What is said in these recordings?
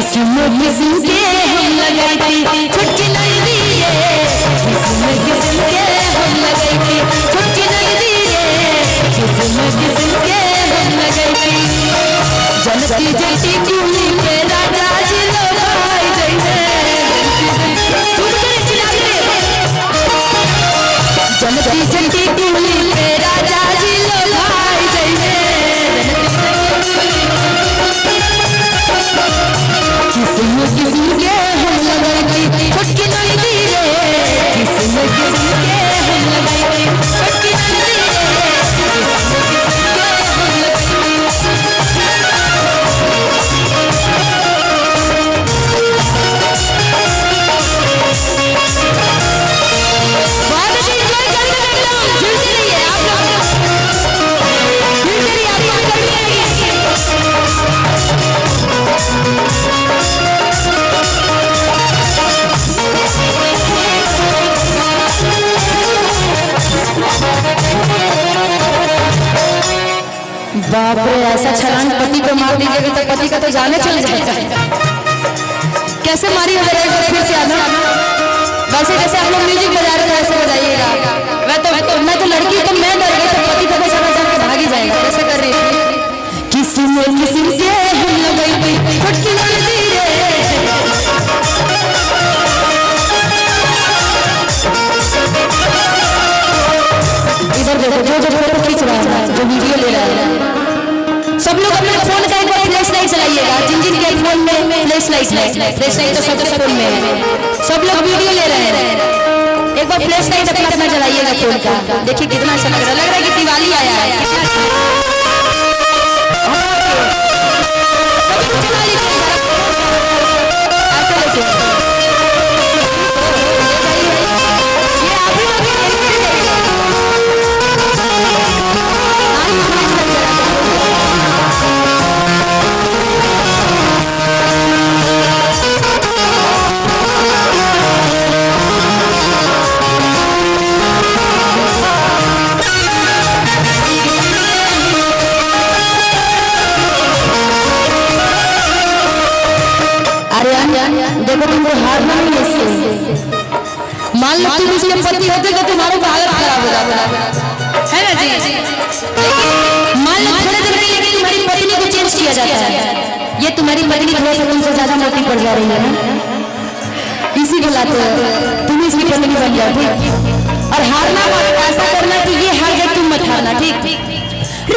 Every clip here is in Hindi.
किस्म किस्म के हम लगाई थी छुटकी नहीं दिए, किस्म किस्म के हम लगाई थी छुटकी नहीं दिए, किस्म किस्म के हम लगाई थी। जनती जटी कुली के राजा जी लो भाई जैसे जनती जटी कुली के राजा जी लो भाई जैसे किस्म किस्म के हम लगाई थी छुटकी नहीं दिए, किस्म किस्म के हम लगाई थी छुटकी नहीं दिए, किस्म किस्म के हम लगाई बाप रे, ऐसा छलांग पति को मार दीजिएगा तो पति का तो जाने चल जाएगा। कैसे मारी हो एक बार फिर से आना, वैसे जैसे आप लोग म्यूजिक बजा रहे हैं वैसे बजाइएगा। मैं तो लड़की तो मैं डर गई, तो पति तो बस समझ जाकर भाग ही जाएगा। कैसे कर रही थी किस्म किस्म के हम लगाई थी छुटकी नहीं दिए, इधर देखो जो फोटो खींच रहा है, जो वीडियो ले रहा है, सब लोग अपने फोन का एक बार फ्लैश लाइट चलाइएगा। जिन जिन के फोन में फ्लैश लाइट है, फ्लैश लाइट तो सबके फोन में है, सब लोग वीडियो ले रहे हैं, एक बार फ्लैश लाइट अपना अपना जलाइएगा फोन का। देखिए कितना अच्छा लग रहा है कि दिवाली आया है। देखो तुमको हारना नहीं है इससे। मान लो तुम इसके पति होते तो तुम्हारा हालत खराब हो जाता है ना जी। मान लो थोड़े दिन के लिए तुम्हारी पत्नी को चेंज किया जाता है, ये तुम्हारी पत्नी थोड़ा सा तुमसे ज्यादा मोटी पड़ जा रही है ना, इसी को लाते तुम इसकी पत्नी बन जाओ ठीक। और हारना ऐसा करना कि ये हार जाए, तुम मत हारना ठीक।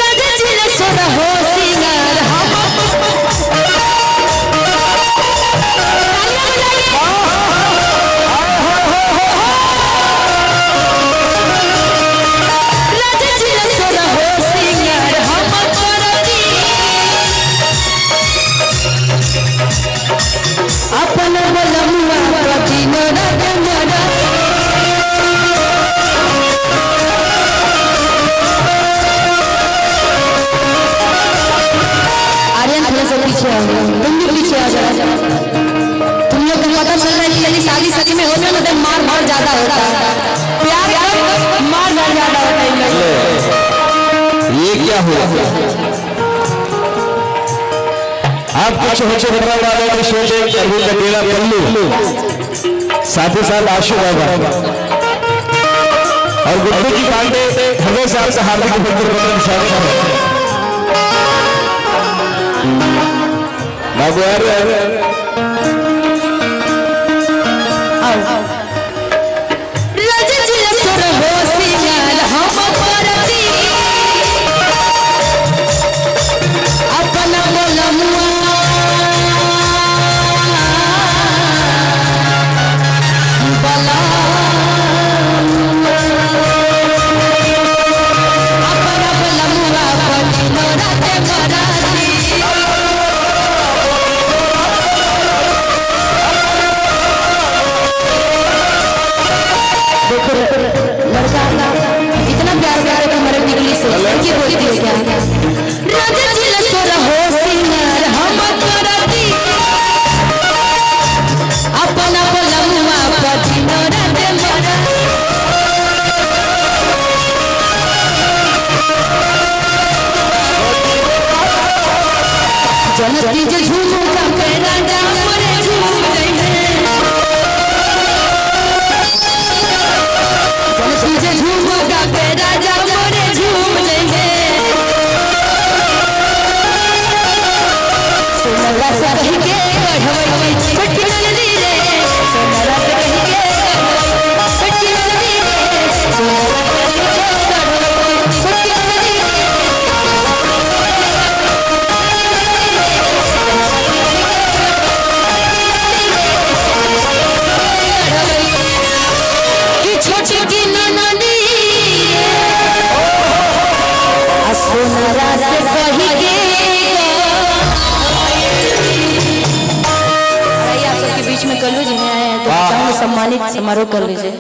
राजा जी ने सोना हो सिंगार तुम भी पीछे आ जाओ। तुम लोग को पता चल रहा है कि यदि शादी सच में होता है तो मार बहुत ज्यादा होता है, प्यार मार बहुत ज्यादा होता है। ये क्या हुआ? आप कुछ होचे बता वाले की सोच है प्रभु का डेरा पल्लू, साथ ही साथ आशु बाबा और गुड्डू जी पांडे हमें साथ से हार्दिक अभिनंदन स्वागत है। बाबू इतना प्यार प्यार का मरे निकली से लड़की बोलती है क्या? राजा जी लसोरा हो सिंगार हम करती अपना बोलमुआ पति नरते मरा जनती जो झूमू का मेरा समारोह कर लीजिए।